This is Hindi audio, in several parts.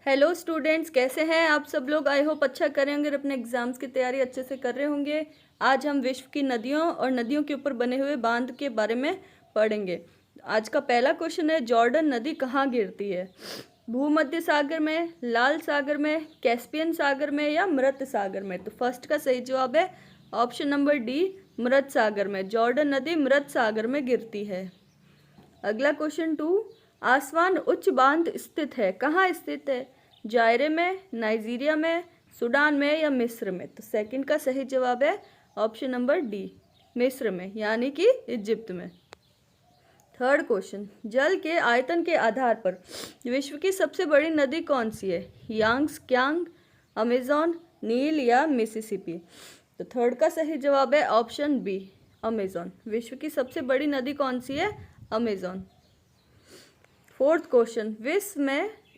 हेलो स्टूडेंट्स, कैसे हैं आप सब लोग। आई होप अच्छा करें होंगे और अपने एग्जाम्स की तैयारी अच्छे से कर रहे होंगे। आज हम विश्व की नदियों और नदियों के ऊपर बने हुए बांध के बारे में पढ़ेंगे। आज का पहला क्वेश्चन है, जॉर्डन नदी कहाँ गिरती है? भूमध्य सागर में, लाल सागर में, कैस्पियन सागर में या मृत सागर में? तो फर्स्ट का सही जवाब है ऑप्शन नंबर डी, मृत सागर में। जॉर्डन नदी मृत सागर में गिरती है। अगला क्वेश्चन 2, आसवान उच्च बांध स्थित है, कहाँ स्थित है? जायरे में, नाइजीरिया में, सूडान में या मिस्र में? तो सेकंड का सही जवाब है ऑप्शन नंबर डी, मिस्र में, यानी कि इजिप्ट में। थर्ड क्वेश्चन, जल के आयतन के आधार पर विश्व की सबसे बड़ी नदी कौन सी है? यांग्स, अमेजॉन, नील या मिसिसिपी? तो थर्ड का सही जवाब है ऑप्शन बी, अमेजॉन। विश्व की सबसे बड़ी नदी कौन सी है? अमेजॉन। फोर्थ क्वेश्चन,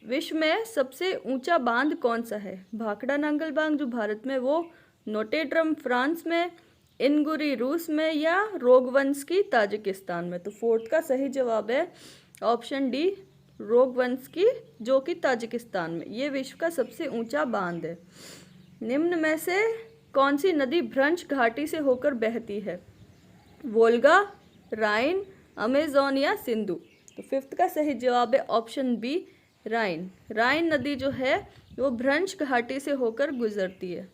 विश्व में सबसे ऊंचा बांध कौन सा है? भाखड़ा नांगल बांध जो भारत में, वो नोटेड्रम फ्रांस में, इनगुरी रूस में या रोगवंस्की ताजिकिस्तान में? तो फोर्थ का सही जवाब है ऑप्शन डी, रोगवंस्की, जो कि ताजिकिस्तान में। ये विश्व का सबसे ऊंचा बांध है। निम्न में से कौन सी नदी भ्रंश घाटी से होकर बहती है? वोल्गा, राइन, अमेजॉन या सिंधु? तो फिफ्थ का सही जवाब है ऑप्शन बी, राइन। राइन नदी जो है वो भ्रंश घाटी से होकर गुजरती है।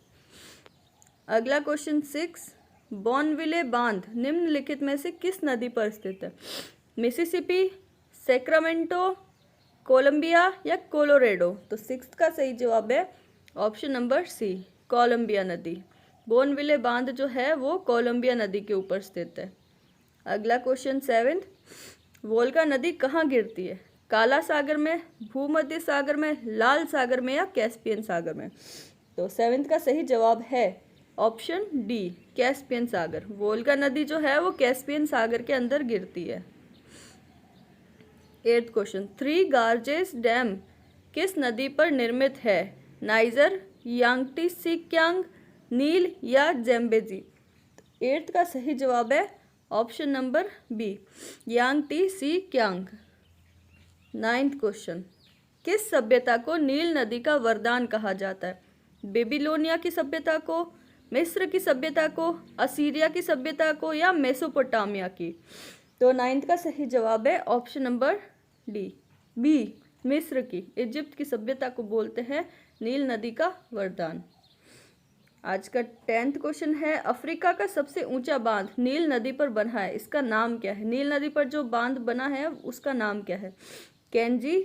अगला क्वेश्चन 6, बॉनविले बांध निम्नलिखित में से किस नदी पर स्थित है? मिसिसिपी, सैक्रामेंटो, कोलंबिया या कोलोरेडो? तो सिक्स्थ का सही जवाब है ऑप्शन नंबर सी, कोलंबिया नदी। बोनविले बांध जो है वो कोलंबिया नदी के ऊपर स्थित है। अगला क्वेश्चन 7, वोल्गा नदी कहाँ गिरती है? काला सागर में, भूमध्य सागर में, लाल सागर में या कैस्पियन सागर में? तो सेवेंथ का सही जवाब है ऑप्शन डी, कैस्पियन सागर। वोल्गा नदी जो है वो कैस्पियन सागर के अंदर गिरती है। एट्थ क्वेश्चन, थ्री गार्जेस डैम किस नदी पर निर्मित है? नाइजर, यांगटी सिक्यांग, नील या जेम्बेजी? एट्थ का सही जवाब है option number B, Yangtze Kiang. Ninth question, किस सभ्यता को नील नदी का वरदान कहा जाता है? बेबीलोनिया की सभ्यता को, मिस्र की सभ्यता को, असीरिया की सभ्यता को या मेसोपोटामिया की? तो नाइन्थ का सही जवाब है ऑप्शन नंबर डी, बी, मिस्र की, इजिप्ट की सभ्यता को बोलते हैं नील नदी का वरदान। आज का 10th क्वेश्चन है, अफ्रीका का सबसे ऊंचा बांध नील नदी पर बना है, इसका नाम क्या है? नील नदी पर जो बांध बना है उसका नाम क्या है? केंजी,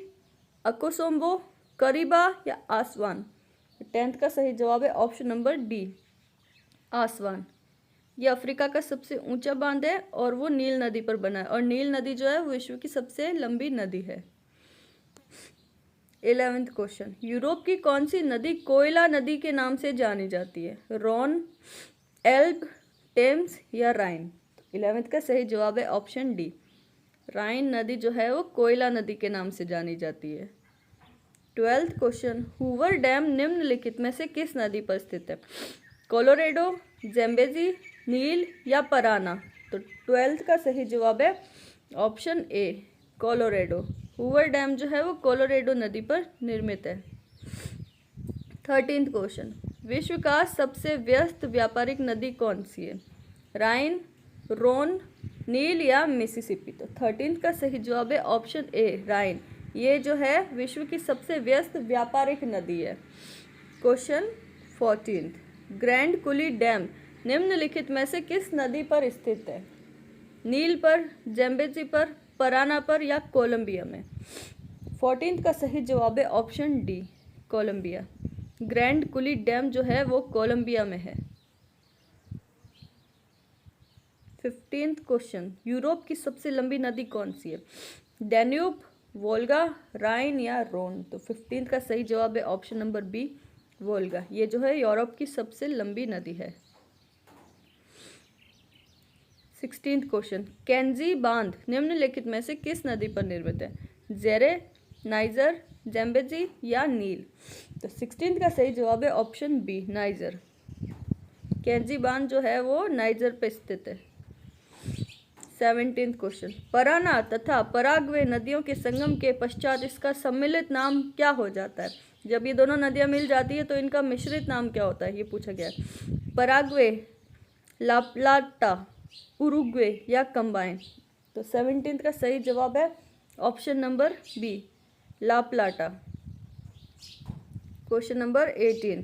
अकोसोम्बो, करीबा या आसवान? 10th का सही जवाब है ऑप्शन नंबर डी, आसवान। ये अफ्रीका का सबसे ऊंचा बांध है और वो नील नदी पर बना है, और नील नदी जो है वो विश्व की सबसे लंबी नदी है। 11th क्वेश्चन, यूरोप की कौन सी नदी कोयला नदी के नाम से जानी जाती है? रॉन, एल्ब, टेम्स या राइन? 11th का सही जवाब है ऑप्शन डी, राइन नदी जो है वो कोयला नदी के नाम से जानी जाती है। 12th क्वेश्चन, हूवर डैम निम्नलिखित में से किस नदी पर स्थित है? कोलोरेडो, जेम्बेजी, नील या पराना? तो 12th का सही जवाब है option A, Colorado. Hoover dam जो है वो कोलोरेडो नदी पर निर्मित है। 13th क्वेश्चन, विश्व का सबसे व्यस्त व्यापारिक नदी कौन सी है? राइन, रोन, नील या मिसिसिपी? तो 13th का सही जवाब है ऑप्शन ए, राइन। ये जो है विश्व की सबसे व्यस्त व्यापारिक नदी है। क्वेश्चन 14, ग्रैंड कुली डैम निम्नलिखित में से किस नदी पर स्थित है? नील पर, जेम्बेजी पर, पराना पर या कोलंबिया में? 14th का सही जवाब है ऑप्शन डी, कोलंबिया। ग्रैंड कुली डैम जो है वो कोलंबिया में है। 15th क्वेश्चन, यूरोप की सबसे लंबी नदी कौन सी है? डैन्यूब, वोल्गा, राइन या रोन? तो 15th का सही जवाब है ऑप्शन नंबर बी, वोल्गा। ये जो है यूरोप की सबसे लंबी नदी है। 16th क्वेश्चन, केंजी बांध निम्नलिखित में से किस नदी पर निर्मित है? जेरे, नाइजर, जेम्बेजी या नील? तो 16th का सही जवाब है ऑप्शन बी, नाइजर। केंजी बांध जो है वो नाइजर पर स्थित है। 17th क्वेश्चन, पराना तथा पराग्वे नदियों के संगम के पश्चात इसका सम्मिलित नाम क्या हो जाता है? जब ये दोनों नदियां मिल जाती है तो इनका मिश्रित नाम क्या होता है, ये पूछा गया है। पराग्वे, लाप्लाटा, उरुग्वे या कंबाइन? तो 17th का सही जवाब है option number B, La Plata. Question number 18,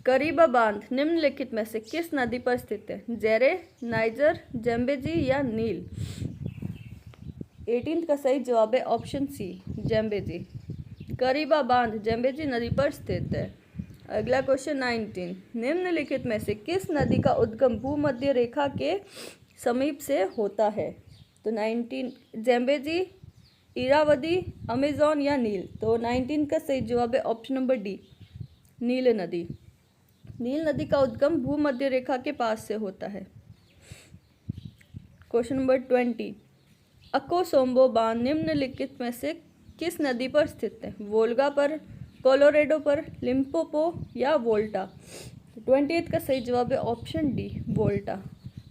Kariba बांध निम्नलिखित में से किस नदी पर स्थित है? जेरे, नाइजर, जैम्बेजी या नील? 18th का सही जवाब है ऑप्शन सी, जैम्बेजी। करीबा बांध जैम्बेजी नदी पर स्थित है। अगला क्वेश्चन 19, निम्नलिखित में से किस नदी का उद्गम भूमध्य रेखा के समीप से होता है? तो 19 जैम्बेजी, इरावदी, अमेजोन या नील? तो 19 का सही जवाब है ऑप्शन नंबर डी, नील नदी। नील नदी का उद्गम भूमध्य रेखा के पास से होता है। क्वेश्चन नंबर 20, अकोसोम्बो बांध निम्नलिखित में से किस नदी पर स्थित है? वोल्गा पर, कोलोरेडो पर, लिम्पोपो या वोल्टा? 28 का सही जवाब है ऑप्शन डी, वोल्टा।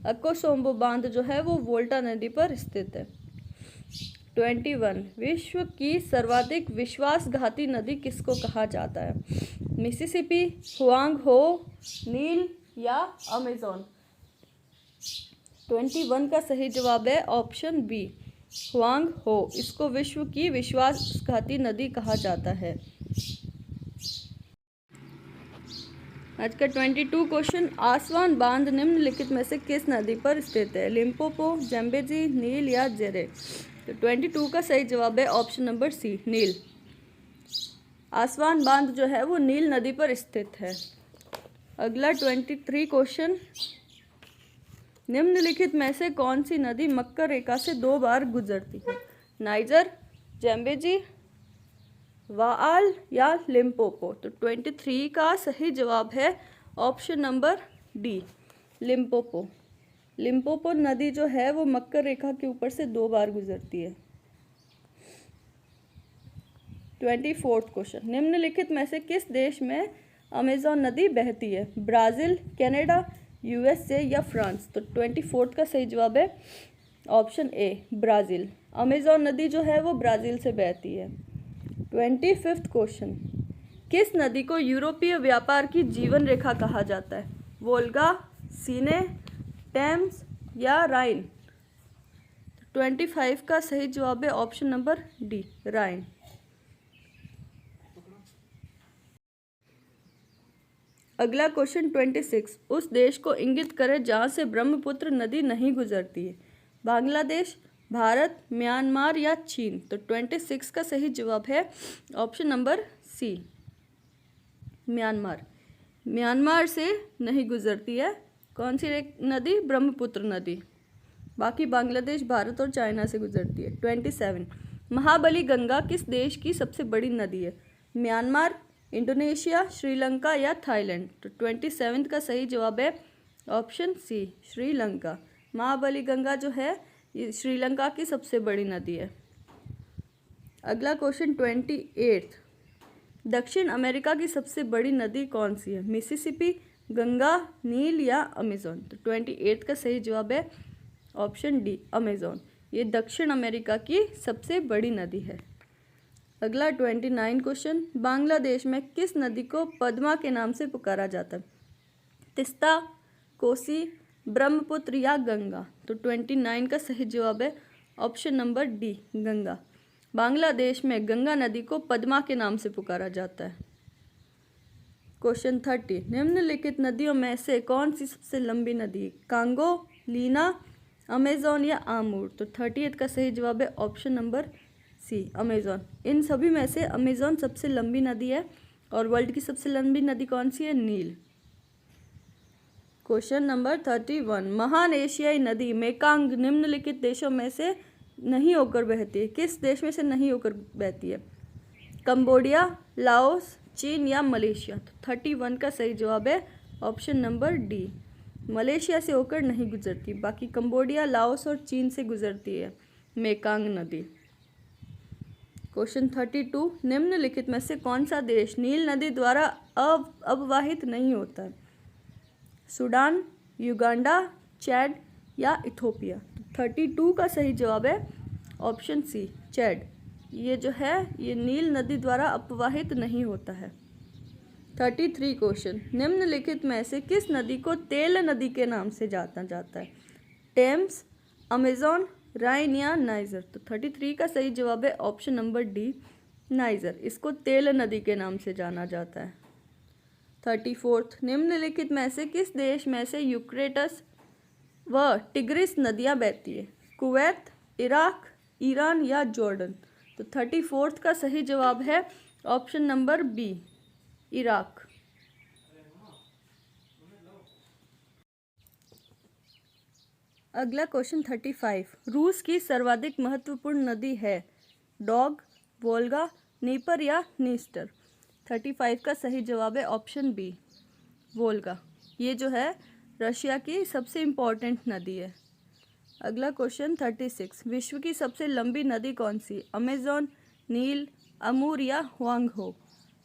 अकोसोम्बो बांध जो है वो वोल्टा नदी पर स्थित है। 21, विश्व की सर्वाधिक विश्वासघाती नदी किसको कहा जाता है? मिसिसिपी, हुआंग हो, नील या अमेजोन? 21 का सही जवाब है ऑप्शन बी, हुआंग हो। इसको विश्व की विश्वासघाती नदी कहा जाता है। आज का 22 क्वेश्चन, आसवान बांध निम्नलिखित में से किस नदी पर स्थित है? लिम्पोपो, जैम्बेजी, नील या जेरे? तो 22 का सही जवाब है ऑप्शन नंबर सी, नील। आसवान बांध जो है वो नील नदी पर स्थित है। अगला 23 क्वेश्चन, निम्नलिखित में से कौन सी नदी मकर रेखा से 2 बार गुजरती है? नाइजर, जैम्बेजी, वाआल या लिम्पोपो? तो 23 का सही जवाब है option number D, Limpopo. Limpopo नदी जो है वो मकर रेखा के ऊपर से 2 बार गुजरती है। 24th क्वेश्चन, निम्नलिखित में से किस देश में अमेजोन नदी बहती है? ब्राज़ील, कनाडा, यूएसए या फ्रांस? तो 24th का सही जवाब है ऑप्शन ए, ब्राज़ील। अमेजोन नदी जो है वो ब्राज़ील से बहती है। 25th क्वेश्चन, किस नदी को यूरोपीय व्यापार की जीवन रेखा कहा जाता है? वोल्गा, सीने, टेम्स या राइन? 25 का सही जवाब है ऑप्शन नंबर डी, राइन। अगला क्वेश्चन 26, उस देश को इंगित करें जहाँ से ब्रह्मपुत्र नदी नहीं गुजरती है? बांग्लादेश, भारत, म्यांमार या चीन? तो 26 का सही जवाब है option number C, Myanmar. Myanmar से नहीं गुजरती है कौन सी नदी? ब्रह्मपुत्र नदी। बाकी बांग्लादेश, भारत और चाइना से गुजरती है। 27, महाबली गंगा किस देश की सबसे बड़ी नदी है? म्यांमार, इंडोनेशिया, श्रीलंका या थाईलैंड? तो 27 का सही जवाब है ऑप्शन सी, श्रीलंका। महाबली गंगा जो है ये श्रीलंका की सबसे बड़ी नदी है। अगला क्वेश्चन 28, दक्षिण अमेरिका की सबसे बड़ी नदी कौन सी है? मिसिसिपी, गंगा, नील या अमेजोन? तो 28 का सही जवाब है ऑप्शन डी, अमेजोन। ये दक्षिण अमेरिका की सबसे बड़ी नदी है। अगला 29 क्वेश्चन, बांग्लादेश में किस नदी को पद्मा के नाम से पुकारा जाता है? तिस्ता, कोसी, ब्रह्मपुत्र या गंगा? तो 29 का सही जवाब है option number D, Ganga. Bangladesh में गंगा नदी को पद्मा के नाम से पुकारा जाता है। क्वेश्चन 30, निम्नलिखित नदियों में से कौन सी सबसे लंबी नदी है? कांगो, लीना, अमेजोन या आमूर? तो 38 का सही जवाब है ऑप्शन नंबर सी, अमेजोन। इन सभी में से अमेजोन सबसे लंबी नदी है। और वर्ल्ड की सबसे लंबी नदी कौन सी है? नील। क्वेश्चन नंबर 31, महान एशियाई नदी मेकांग निम्नलिखित देशों में से नहीं होकर बहती है? किस देश में से नहीं होकर बहती है? कंबोडिया, लाओस, चीन या मलेशिया? तो 31 का सही जवाब है ऑप्शन नंबर डी, मलेशिया से होकर नहीं गुजरती। बाकी कंबोडिया, लाओस और चीन से गुजरती है मेकांग नदी। क्वेश्चन 32, निम्नलिखित में से कौन सा देश नील नदी द्वारा अववाहित नहीं होता है? सूडान, युगांडा, चैड या इथोपिया? तो 32 का सही जवाब है ऑप्शन सी, चैड। ये जो है ये नील नदी द्वारा अपवाहित नहीं होता है। 33 क्वेश्चन, निम्नलिखित में से किस नदी को तेल नदी के नाम से जाना जाता है? टेम्स, अमेजॉन, राइन या नाइजर? तो 33 का सही जवाब है ऑप्शन नंबर डी, नाइजर। इसको तेल नदी के नाम से जाना जाता है। 34, निम्नलिखित में से किस देश में से यूफ्रेटस व टिग्रिस नदियां बहती है? कुवैत, इराक, ईरान या जॉर्डन? तो 34 का सही जवाब है ऑप्शन नंबर बी, इराक। अगला क्वेश्चन 35, रूस की सर्वाधिक महत्वपूर्ण नदी है? डॉग, वोल्गा, नीपर या नीस्टर? 35 का सही जवाब है ऑप्शन बी, वोल्गा। ये जो है रशिया की सबसे इम्पोर्टेंट नदी है। अगला क्वेश्चन 36, विश्व की सबसे लंबी नदी कौन सी? अमेजॉन, नील, अमूर या हुआंगहो?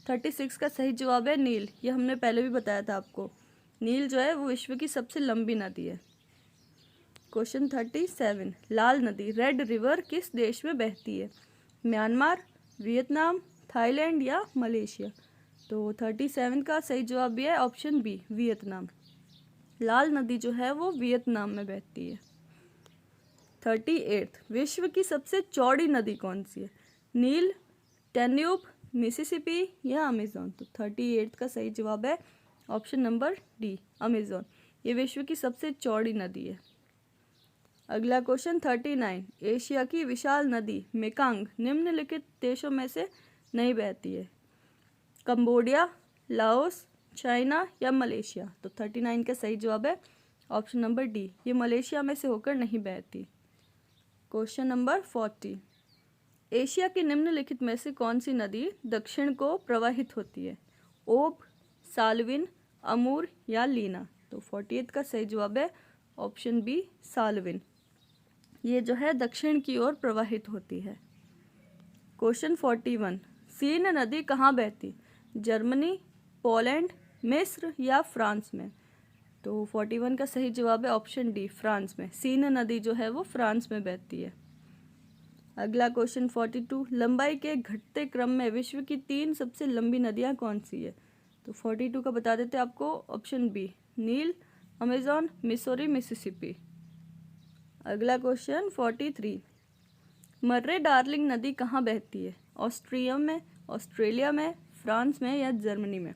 36 का सही जवाब है नील। ये हमने पहले भी बताया था आपको। नील जो है वो विश्व की सबसे लंबी नदी है। क्वेश्चन 37, लाल नदी रेड रिवर किस देश में बहती है? म्यांमार, वियतनाम, थाईलैंड या मलेशिया? तो 37 का सही जवाब भी है ऑप्शन बी, वियतनाम। लाल नदी जो है वो वियतनाम में बहती है। 38, विश्व की सबसे चौड़ी नदी कौन सी है? नील, डैन्यूब, मिसिसिपी या अमेजॉन? तो 38 का सही जवाब है ऑप्शन नंबर डी, अमेजॉन। ये विश्व की सबसे चौड़ी नदी है। अगला क्वेश्चन 39, एशिया की विशाल नदी मेकांग निम्नलिखित देशों में से नहीं बहती है? कंबोडिया, लाओस, चाइना या मलेशिया? तो 39 का सही जवाब है ऑप्शन नंबर डी, ये मलेशिया में से होकर नहीं बहती। क्वेश्चन नंबर 40, एशिया की निम्नलिखित में से कौन सी नदी दक्षिण को प्रवाहित होती है? ओब, साल्विन, अमूर या लीना? तो 48 का सही जवाब है ऑप्शन बी, साल्विन। ये जो है दक्षिण की ओर प्रवाहित होती है। क्वेश्चन 41, सीन नदी कहाँ बहती? जर्मनी, पोलैंड, मिस्र या फ्रांस में? तो 41 का सही जवाब है ऑप्शन डी, फ्रांस में। सीन नदी जो है वो फ्रांस में बहती है। अगला क्वेश्चन 42, लंबाई के घटते क्रम में विश्व की 3 सबसे लंबी नदियाँ कौन सी है? तो 42 का बता देते आपको ऑप्शन बी, नील, अमेजॉन, मिसौरी, मिसिसिपी। अगला क्वेश्चन 43, मर्रे डार्लिंग नदी कहाँ बहती है? ऑस्ट्रिया में, ऑस्ट्रेलिया में, फ्रांस में या जर्मनी में?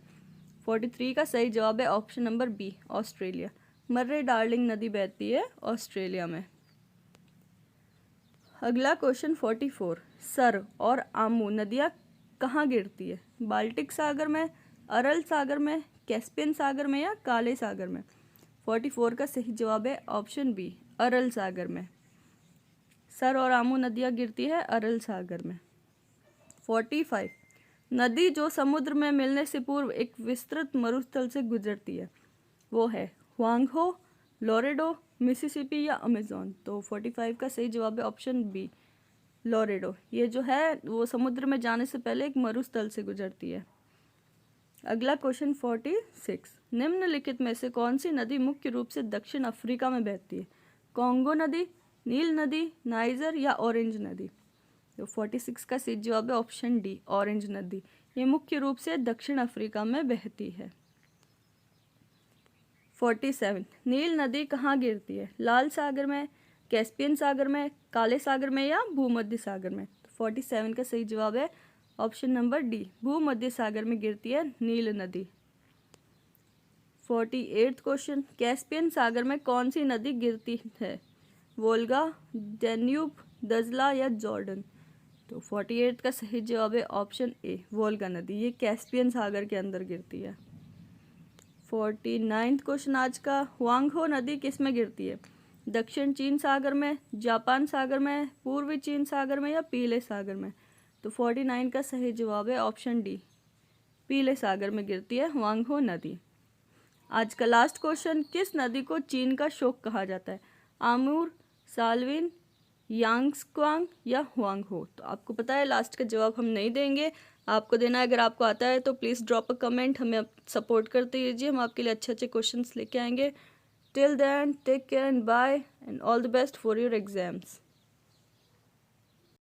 43 का सही जवाब है ऑप्शन नंबर बी, ऑस्ट्रेलिया। मर्रे डार्लिंग नदी बहती है ऑस्ट्रेलिया में। अगला क्वेश्चन 44, सर और आमू नदियाँ कहाँ गिरती है? बाल्टिक सागर में, अरल सागर में, कैस्पियन सागर में या काले सागर में? 44 का सही जवाब है ऑप्शन बी, अरल सागर में। सर और आमू नदियाँ गिरती है अरल सागर में। 45, नदी जो समुद्र में मिलने से पूर्व एक विस्तृत मरुस्थल से गुजरती है वो है? हुआंगहो, लोरेडो, मिसिसिपी या अमेजॉन? तो 45 का सही जवाब है ऑप्शन बी, लोरेडो। ये जो है वो समुद्र में जाने से पहले एक मरुस्थल से गुजरती है। अगला क्वेश्चन 46, निम्नलिखित में से कौन सी नदी मुख्य रूप से दक्षिण अफ्रीका में बहती है? कॉन्गो नदी, नील नदी, नाइजर या ऑरेंज नदी? तो 46 का सही जवाब है ऑप्शन डी, ऑरेंज नदी। ये मुख्य रूप से दक्षिण अफ्रीका में बहती है। 47, नील नदी कहाँ गिरती है? लाल सागर में, कैस्पियन सागर में, काले सागर में या भूमध्य सागर में? तो 47 का सही जवाब है ऑप्शन नंबर डी, भूमध्य सागर में गिरती है नील नदी। 48 क्वेश्चन, कैस्पियन सागर में कौन सी नदी गिरती है? वोल्गा, डैन्यूब, दजला या जॉर्डन? तो 48 का सही जवाब है ऑप्शन ए, वोल्गा नदी। ये कैस्पियन सागर के अंदर गिरती है। 49 क्वेश्चन आज का, हुआंगहो नदी किस में गिरती है? दक्षिण चीन सागर में, जापान सागर में, पूर्वी चीन सागर में या पीले सागर में? तो 49 का सही जवाब है ऑप्शन डी, पीले सागर में गिरती है हुआंगहो नदी। आज का लास्ट क्वेश्चन, किस नदी को चीन का शोक कहा जाता है? आमूर, साल्विन, यांग्सक्वांग या हुआंगहो? तो आपको पता है लास्ट का जवाब हम नहीं देंगे, आपको देना है। अगर आपको आता है तो प्लीज़ ड्रॉप अ कमेंट, हमें सपोर्ट करते रहिए, हम आपके लिए अच्छे अच्छे क्वेश्चंस लेके आएंगे। till then, take care and bye, and all the best for your exams.